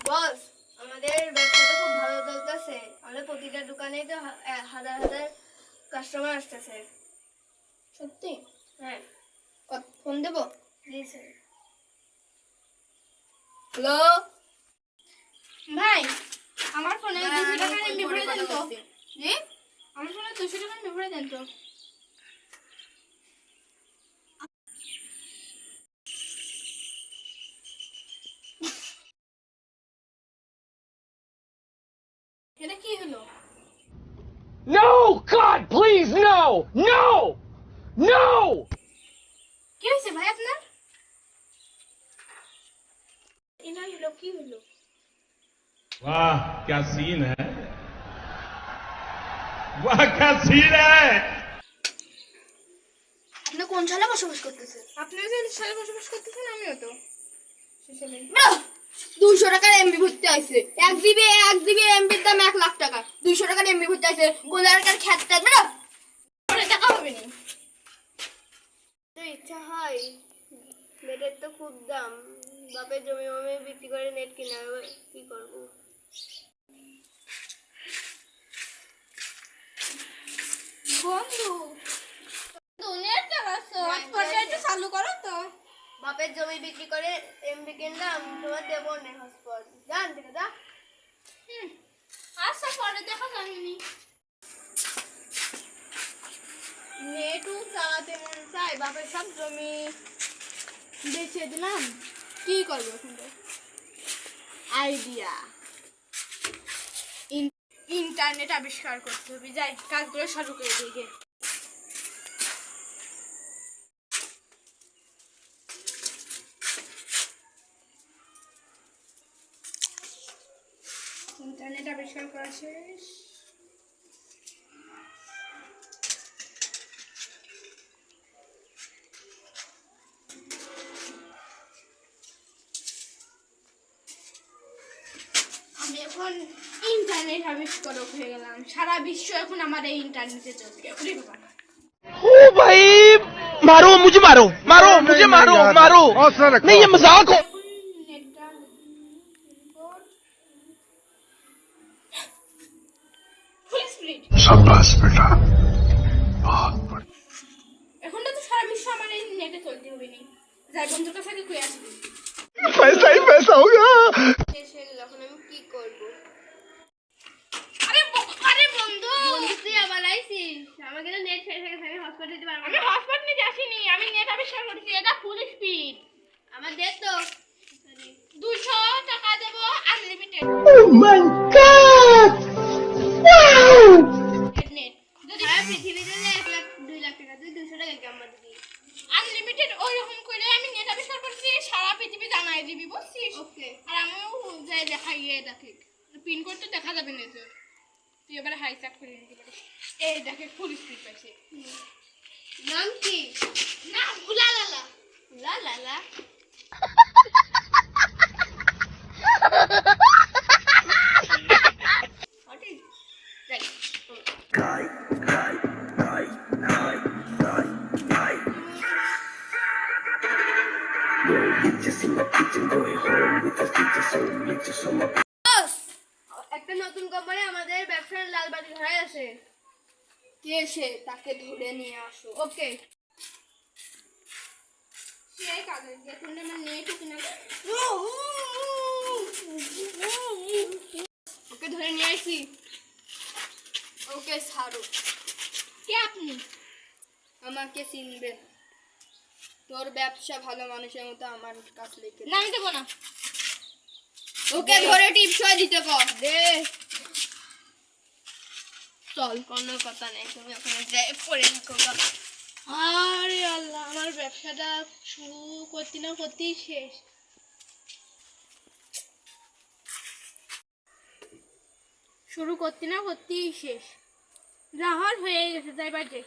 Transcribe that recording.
বস, আমাদের ব্যবসাটা খুব ভালো চলতেছে। আমাদের প্রতিটা দোকানেই তো হাজার হাজার কাস্টমার আসতেছে। সত্যি? হ্যাঁ। ফোন দেবো? জি স্যার। হ্যালো ভাই, আমার ফোনে 200 টাকার এমবি ভরে দেন তো। জি, আমার ফোনে 200 টাকার এমবি ভরে দেন তো। এটা কি হলো? No! God, please, no! No! No! কি হয়েছে ভাই আপনার? এটা হলো কি হলো? वाह क्या सीन है वाह क्या सीन है আপনি কোন সালে বসবাস করতেছেন? আপনি যে সালে বসবাস করতেছেন, আমিও তো সেই সালে। 200 টাকার এমবি ভরতে আইছে। 1 জিবি এমবির দাম 1 লাখ টাকা। 200 টাকার এমবি ভরতে আইছে। কোন জায়গার খ্যাতটা বেরো? পরে টাকা হবে না। তো ইচ্ছা হয়, নেটের তো খুব দাম। বাপের জমি মমি বিক্রি করে নেট কিনা, কি করবো? বন্ধু দুনিয়ার চালাচ্ছো, হটস্পটটা একটু চালু করো তো। বাপের জমি বিক্রি করে এমবি কিনলাম, তোমার দেবো না হটস্পট। জান থেকে যা। আচ্ছা, পরে দেখা যায়নি। নেটও চালাতে মন চায়, বাপের সব জমি বেচে দিলাম, কি করবো এখন? আইডিয়া, ইন্টারনেট আবিষ্কার করতে হবে। যাই, কাজগুলো শুরু করে দিই। ইন্টারনেট আবিষ্কার করা শেষ। আমি এখন ইন্টারনেট আবিষ্কারক হয়ে গেলাম। সারা বিশ্ব এখন আমার এই ইন্টারনেটে চলছে। ओ भाई मारो मुझे मारो मारो मुझे मारो मारो नहीं ये मजाक हो शाबाश बेटा बहुत बढ़िया এখন তো সারা বিশ্ব আমার এই নেটে চলতে হবে নি। যাই বন্ধুর কাছে আগে কই আসবি। पैसा ही पैसा होगा শেষ হয়ে গেল, এখন আমি কি করবো? আরে বন্ধু, বন্ধু তুই আবার আইছিস? আমাকে তো নেট শেষ হয়ে গেছে, আমি হটস্পট দিতে পারবো আমি না। হটস্পট নিতে আসিনি, আমি নেট আবিষ্কার করেছি। এটা ফুল স্পিড। আমার দে তো। 200 টাকা দেব, আনলিমিটেড নেট। যদি সারা পৃথিবীতে 1 লাখ 2 লাখ টাকা, তুই 200 টাকা কেমন দিবি? আনলিমিটেড ওইরকম করে আমি নেট আবিষ্কার করেছি, সারা পৃথিবী জানাই দিবি, বুঝছিস? ওকে। আর আমিও যাই দেখাই দেখে পিন কোড তো দেখা যাবে না তোর। তুই এবারে হাই চেক করে নিতে পারিস। এই দেখে ফুল স্পিড পাইছে। নাম কি? না, উলা লালা। লা লা লা। হটি রাইট। বস, একটা নতুন কোম্পানি আমাদের ব্যবসার লাল বাতি ধরাই আছে। কে সে? তাকে ধরে নিয়ে আসো। ওকে। সেই কাজে এখন আমার নেট কিনা। ওকে ধরে নিয়ে আসি। ওকে ছাড়ো। কে আপনি? আমাকে চিনবে? তোর ব্যবসা ভালো মানুষের মতো আমার কাছ থেকে না, আমি দেবো না। ওকে ধরে টিপসই দিতে কর। দে। চল, কোনো কথা নেই, তুমি ওখানে যাই পড়ে থাকো গা। আরে আল্লাহ, আমার ব্যবসাটা শুরু করতে না করতেই শেষ। শুরু করতে না করতেই শেষ। রাহার হয়ে গেছে, যাই বাজে।